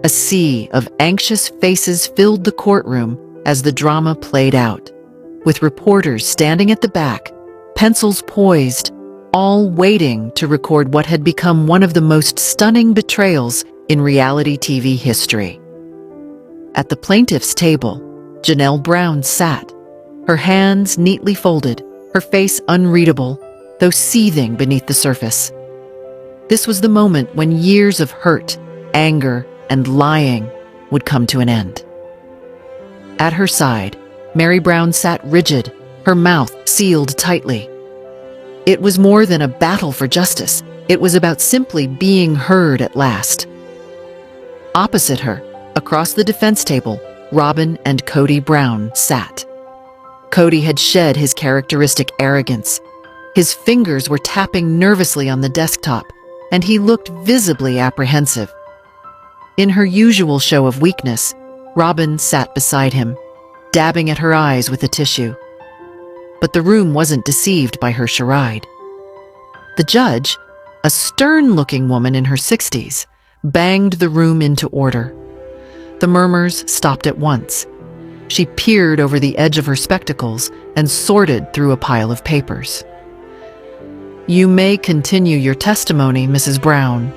A sea of anxious faces filled the courtroom as the drama played out, with reporters standing at the back, pencils poised, all waiting to record what had become one of the most stunning betrayals in reality TV history. At the plaintiff's table, Janelle Brown sat, her hands neatly folded, her face unreadable, though seething beneath the surface. This was the moment when years of hurt, anger, and lying would come to an end. At her side, Meri Brown sat rigid, her mouth sealed tightly. It was more than a battle for justice. It was about simply being heard at last. Opposite her, across the defense table, Robyn and Kody Brown sat. Kody had shed his characteristic arrogance. His fingers were tapping nervously on the desktop, and he looked visibly apprehensive. In her usual show of weakness, Robyn sat beside him, dabbing at her eyes with a tissue. But the room wasn't deceived by her charade. The judge, a stern-looking woman in her 60s, banged the room into order. The murmurs stopped at once. She peered over the edge of her spectacles and sorted through a pile of papers. "You may continue your testimony, Mrs. Brown."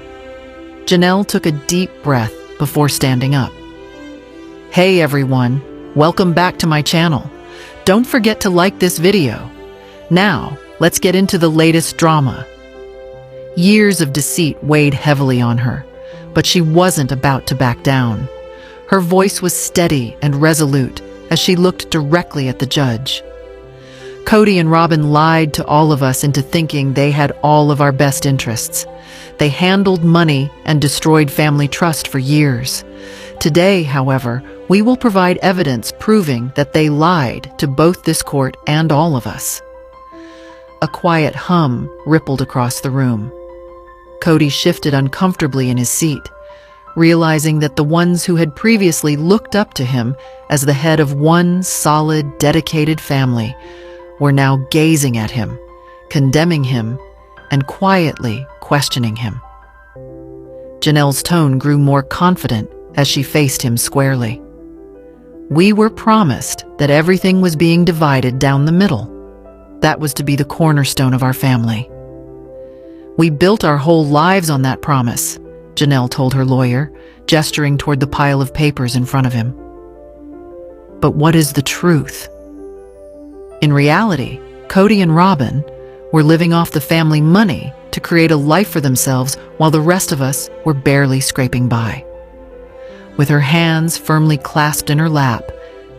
Janelle took a deep breath before standing up. "Hey everyone, welcome back to my channel. Don't forget to like this video. Now, let's get into the latest drama." Years of deceit weighed heavily on her, but she wasn't about to back down. Her voice was steady and resolute as she looked directly at the judge. "Kody and Robyn lied to all of us into thinking they had all of our best interests. They handled money and destroyed family trust for years. Today, however, we will provide evidence proving that they lied to both this court and all of us." A quiet hum rippled across the room. Kody shifted uncomfortably in his seat, realizing that the ones who had previously looked up to him as the head of one solid, dedicated family were now gazing at him, condemning him, and quietly questioning him. Janelle's tone grew more confident as she faced him squarely. "We were promised that everything was being divided down the middle. That was to be the cornerstone of our family. We built our whole lives on that promise," Janelle told her lawyer, gesturing toward the pile of papers in front of him. "But what is the truth? In reality, Kody and Robyn were living off the family money to create a life for themselves while the rest of us were barely scraping by." With her hands firmly clasped in her lap,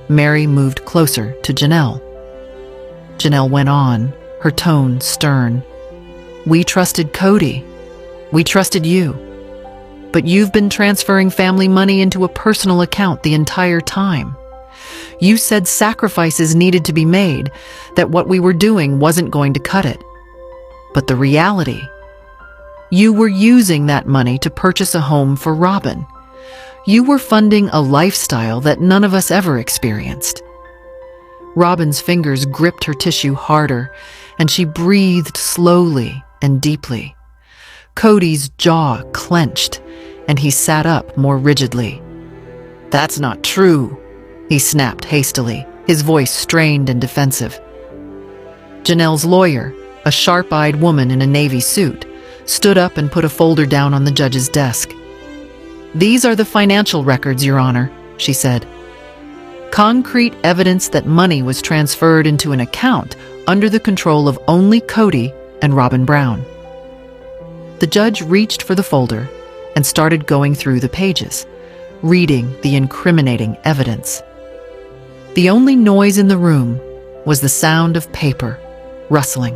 Meri moved closer to Janelle. Janelle went on, her tone stern. "We trusted Kody. We trusted you. But you've been transferring family money into a personal account the entire time. You said sacrifices needed to be made, that what we were doing wasn't going to cut it. But the reality, you were using that money to purchase a home for Robyn. You were funding a lifestyle that none of us ever experienced." Robyn's fingers gripped her tissue harder, and she breathed slowly and deeply. Kody's jaw clenched, and he sat up more rigidly. "That's not true," he snapped hastily, his voice strained and defensive. Janelle's lawyer, a sharp-eyed woman in a navy suit, stood up and put a folder down on the judge's desk. "These are the financial records, Your Honor," she said. "Concrete evidence that money was transferred into an account under the control of only Kody and Robyn Brown." The judge reached for the folder and started going through the pages, reading the incriminating evidence. The only noise in the room was the sound of paper rustling.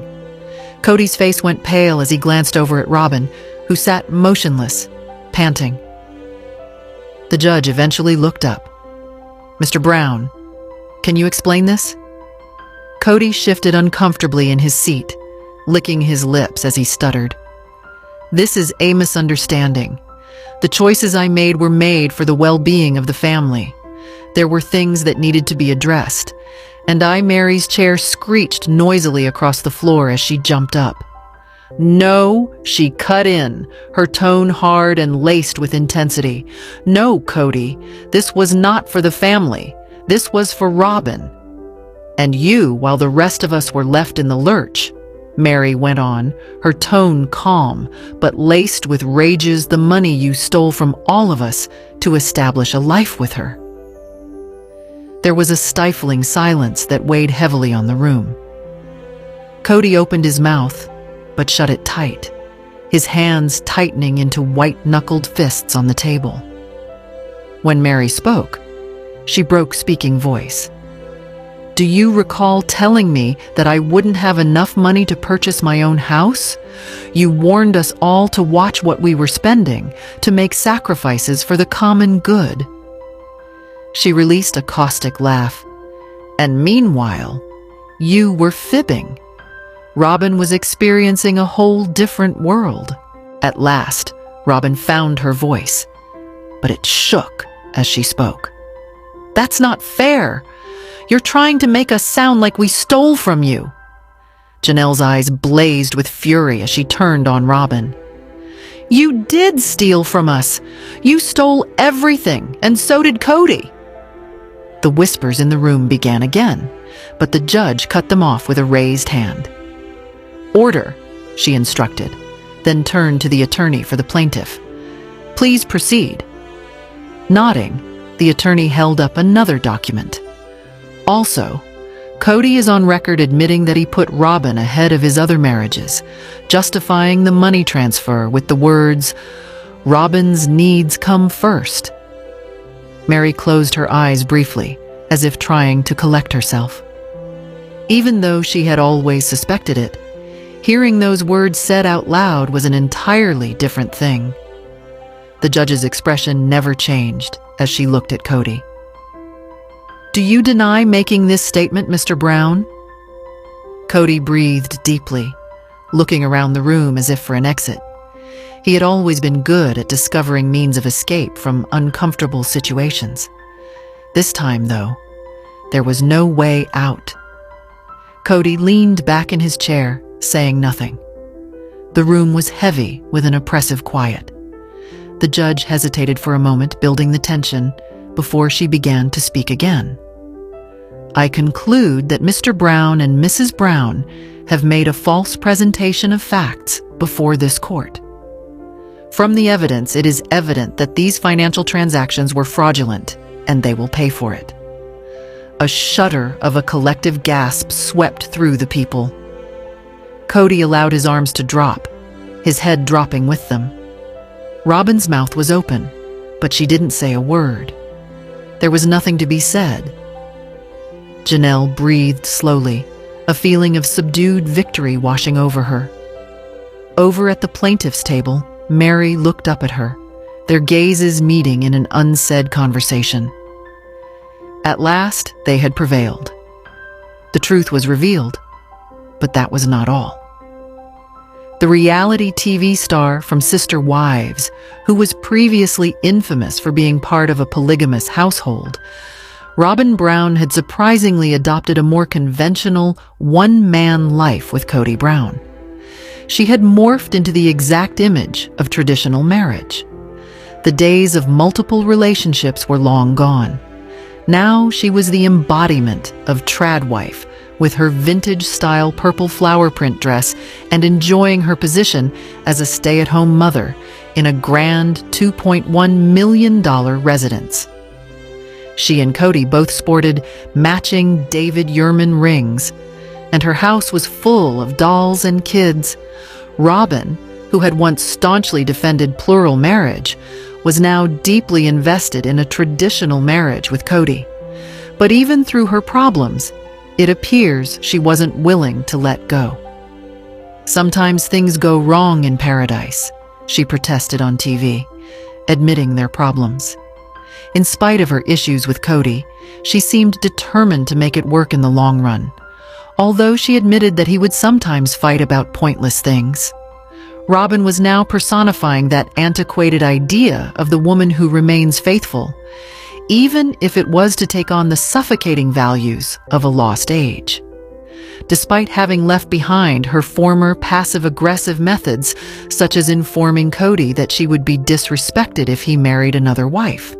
Kody's face went pale as he glanced over at Robyn, who sat motionless, panting. The judge eventually looked up. "Mr. Brown, can you explain this?" Kody shifted uncomfortably in his seat, licking his lips as he stuttered. "This is a misunderstanding. The choices I made were made for the well-being of the family. There were things that needed to be addressed, and Meri's chair screeched noisily across the floor as she jumped up. "No," she cut in, her tone hard and laced with intensity. "No, Kody, this was not for the family. This was for Robyn. And you, while the rest of us were left in the lurch," Meri went on, her tone calm, but laced with rages, "the money you stole from all of us to establish a life with her." There was a stifling silence that weighed heavily on the room. Kody opened his mouth, but shut it tight, his hands tightening into white-knuckled fists on the table. When Meri spoke, she broke speaking voice. "Do you recall telling me that I wouldn't have enough money to purchase my own house? You warned us all to watch what we were spending, to make sacrifices for the common good." She released a caustic laugh. "And meanwhile, you were fibbing. Robyn was experiencing a whole different world." At last, Robyn found her voice, but it shook as she spoke. "That's not fair. You're trying to make us sound like we stole from you." Janelle's eyes blazed with fury as she turned on Robyn. "You did steal from us. You stole everything, and so did Kody." The whispers in the room began again, but the judge cut them off with a raised hand. "Order," she instructed, then turned to the attorney for the plaintiff. "Please proceed." Nodding, the attorney held up another document. "Also, Kody is on record admitting that he put Robyn ahead of his other marriages, justifying the money transfer with the words, 'Robyn's needs come first.'" Meri closed her eyes briefly, as if trying to collect herself. Even though she had always suspected it, hearing those words said out loud was an entirely different thing. The judge's expression never changed as she looked at Kody. "Do you deny making this statement, Mr. Brown?" Kody breathed deeply, looking around the room as if for an exit. He had always been good at discovering means of escape from uncomfortable situations. This time, though, there was no way out. Kody leaned back in his chair, saying nothing. The room was heavy with an oppressive quiet. The judge hesitated for a moment, building the tension, before she began to speak again. "I conclude that Mr. Brown and Mrs. Brown have made a false presentation of facts before this court. From the evidence, it is evident that these financial transactions were fraudulent, and they will pay for it." A shudder of a collective gasp swept through the people. Kody allowed his arms to drop, his head dropping with them. Robyn's mouth was open, but she didn't say a word. There was nothing to be said. Janelle breathed slowly, a feeling of subdued victory washing over her. Over at the plaintiff's table, Meri looked up at her, their gazes meeting in an unsaid conversation. At last, they had prevailed. The truth was revealed, but that was not all. The reality TV star from Sister Wives, who was previously infamous for being part of a polygamous household, Robyn Brown had surprisingly adopted a more conventional, one-man life with Kody Brown. She had morphed into the exact image of traditional marriage. The days of multiple relationships were long gone. Now she was the embodiment of trad wife, with her vintage-style purple flower print dress and enjoying her position as a stay-at-home mother in a grand $2.1 million residence. She and Kody both sported matching David Yurman rings, and her house was full of dolls and kids. Robyn, who had once staunchly defended plural marriage, was now deeply invested in a traditional marriage with Kody. But even through her problems, it appears she wasn't willing to let go. "Sometimes things go wrong in paradise," she protested on TV, admitting their problems. In spite of her issues with Kody, she seemed determined to make it work in the long run, although she admitted that he would sometimes fight about pointless things. Robyn was now personifying that antiquated idea of the woman who remains faithful, even if it was to take on the suffocating values of a lost age. despite having left behind her former passive-aggressive methods, such as informing Kody that she would be disrespected if he married another wife.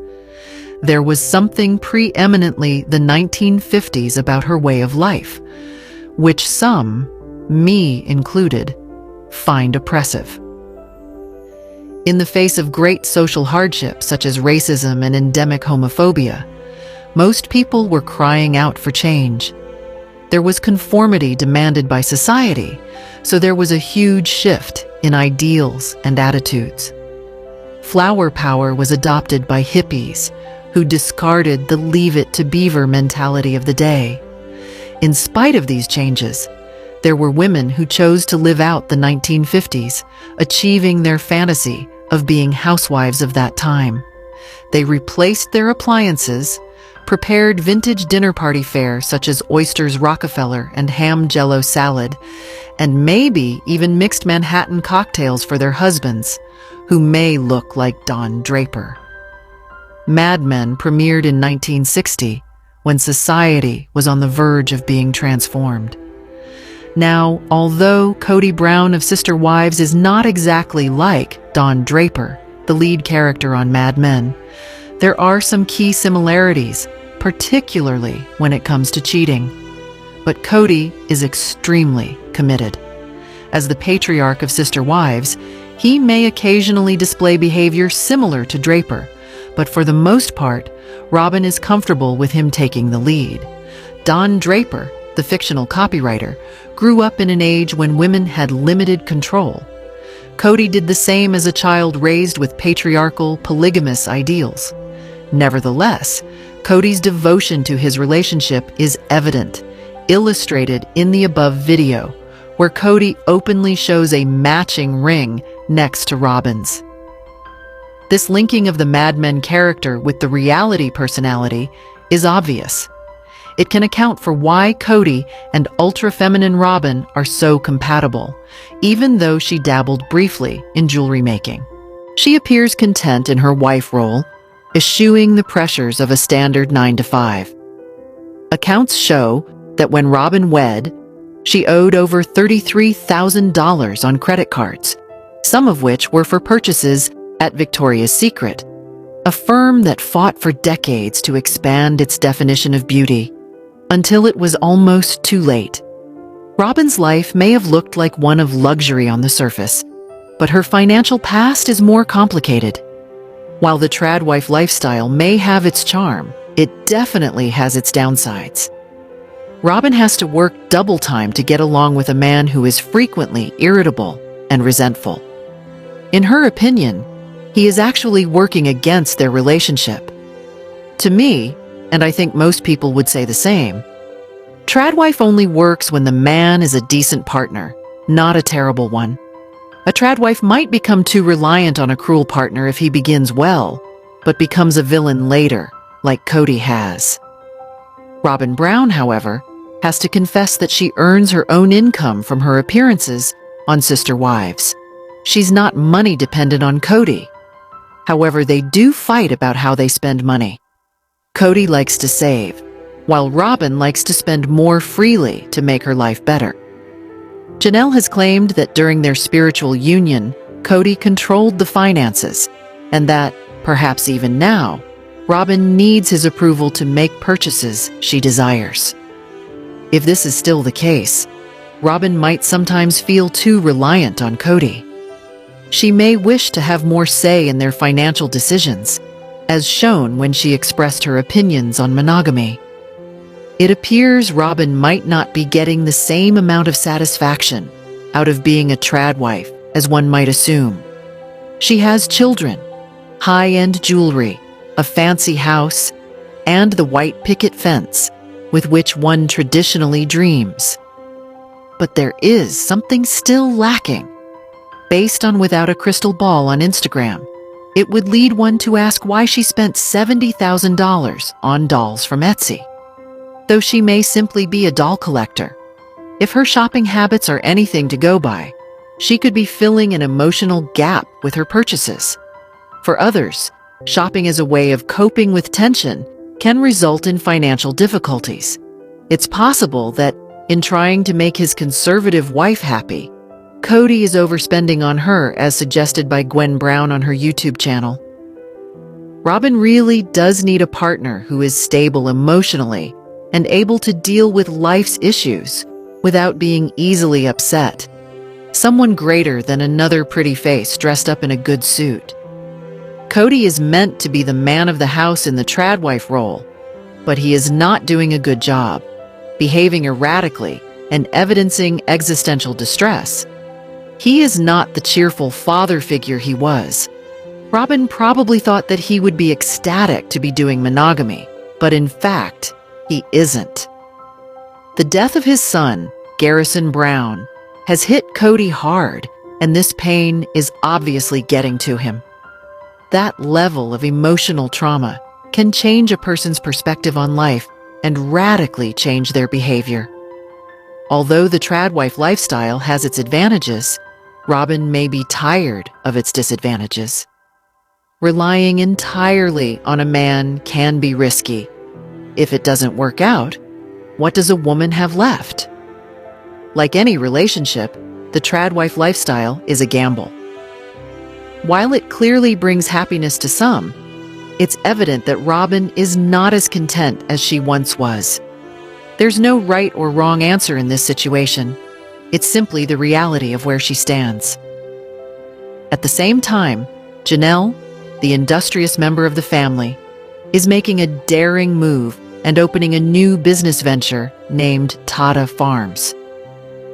There was something preeminently the 1950s about her way of life, which some, me included, find oppressive. In the face of great social hardship such as racism and endemic homophobia, most people were crying out for change. There was conformity demanded by society, so there was a huge shift in ideals and attitudes. Flower power was adopted by hippies, who discarded the leave it to beaver mentality of the day. In spite of these changes, there were women who chose to live out the 1950s, achieving their fantasy of being housewives of that time. They replaced their appliances, prepared vintage dinner party fare such as oysters Rockefeller and ham jello salad, and maybe even mixed Manhattan cocktails for their husbands, who may look like Don Draper. Mad Men premiered in 1960, when society was on the verge of being transformed. Now, although Kody Brown of Sister Wives is not exactly like Don Draper, the lead character on Mad Men, there are some key similarities, particularly when it comes to cheating. But Kody is extremely committed. As the patriarch of Sister Wives, he may occasionally display behavior similar to Draper, but for the most part, Robyn is comfortable with him taking the lead. Don Draper, the fictional copywriter, grew up in an age when women had limited control. Kody did the same as a child raised with patriarchal, polygamous ideals. Nevertheless, Kody's devotion to his relationship is evident, illustrated in the above video, where Kody openly shows a matching ring next to Robyn's. This linking of the Mad Men character with the reality personality is obvious. It can account for why Kody and ultra-feminine Robyn are so compatible, even though she dabbled briefly in jewelry making. She appears content in her wife role, eschewing the pressures of a standard 9-to-5. Accounts show that when Robyn wed, she owed over $33,000 on credit cards, some of which were for purchases at Victoria's Secret, a firm that fought for decades to expand its definition of beauty, until it was almost too late. Robyn's life may have looked like one of luxury on the surface, but her financial past is more complicated. While the trad wife lifestyle may have its charm, it definitely has its downsides. Robyn has to work double time to get along with a man who is frequently irritable and resentful. In her opinion, he is actually working against their relationship. To me, and I think most people would say the same, tradwife only works when the man is a decent partner, not a terrible one. A tradwife might become too reliant on a cruel partner if he begins well, but becomes a villain later, like Kody has. Robyn Brown, however, has to confess that she earns her own income from her appearances on Sister Wives. She's not money dependent on Kody. However, they do fight about how they spend money. Kody likes to save, while Robyn likes to spend more freely to make her life better. Janelle has claimed that during their spiritual union, Kody controlled the finances, and that, perhaps even now, Robyn needs his approval to make purchases she desires. If this is still the case, Robyn might sometimes feel too reliant on Kody. She may wish to have more say in their financial decisions, as shown when she expressed her opinions on monogamy. It appears Robyn might not be getting the same amount of satisfaction out of being a trad wife as one might assume. She has children, high-end jewelry, a fancy house, and the white picket fence with which one traditionally dreams. But there is something still lacking. Based on Without a Crystal Ball on Instagram, it would lead one to ask why she spent $70,000 on dolls from Etsy. Though she may simply be a doll collector, if her shopping habits are anything to go by, she could be filling an emotional gap with her purchases. For others, shopping as a way of coping with tension can result in financial difficulties. It's possible that In trying to make his conservative wife happy, Kody is overspending on her, as suggested by Gwen Brown on her YouTube channel. Robyn really does need a partner who is stable emotionally and able to deal with life's issues without being easily upset. Someone greater than another pretty face dressed up in a good suit. Kody is meant to be the man of the house in the tradwife role, but he is not doing a good job, behaving erratically and evidencing existential distress. He is not the cheerful father figure he was. Robyn probably thought that he would be ecstatic to be doing monogamy, but in fact, he isn't. The death of his son, Garrison Brown, has hit Kody hard, and this pain is obviously getting to him. That level of emotional trauma can change a person's perspective on life and radically change their behavior. Although the tradwife lifestyle has its advantages, Robyn may be tired of its disadvantages. Relying entirely on a man can be risky. If it doesn't work out, what does a woman have left? Like any relationship, the tradwife lifestyle is a gamble. While it clearly brings happiness to some, it's evident that Robyn is not as content as she once was. There's no right or wrong answer in this situation. It's simply the reality of where she stands. At the same time, Janelle, the industrious member of the family, is making a daring move and opening a new business venture named Tata Farms.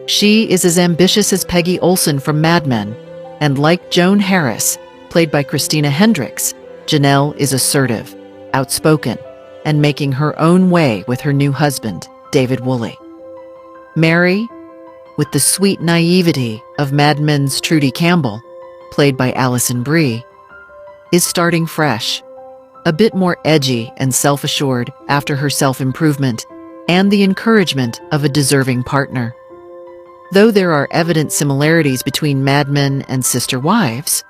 She is as ambitious as Peggy Olson from Mad Men, and like Joan Harris, played by Christina Hendricks, Janelle is assertive, outspoken, and making her own way with her new husband, David Woolley. Meri, with the sweet naivety of Mad Men's Trudy Campbell, played by Alison Brie, is starting fresh, a bit more edgy and self-assured after her self-improvement and the encouragement of a deserving partner. Though there are evident similarities between Mad Men and Sister Wives,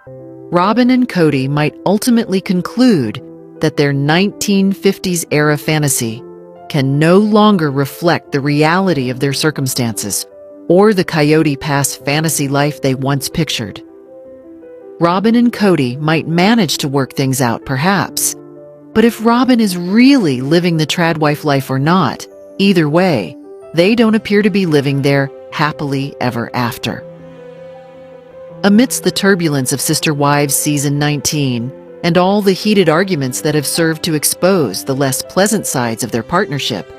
Robyn and Kody might ultimately conclude that their 1950s-era fantasy can no longer reflect the reality of their circumstances or the Coyote Pass fantasy life they once pictured. Robyn and Kody might manage to work things out, perhaps, but if Robyn is really living the tradwife life or not, either way, they don't appear to be living their happily ever after. Amidst the turbulence of Sister Wives Season 19 and all the heated arguments that have served to expose the less pleasant sides of their partnership,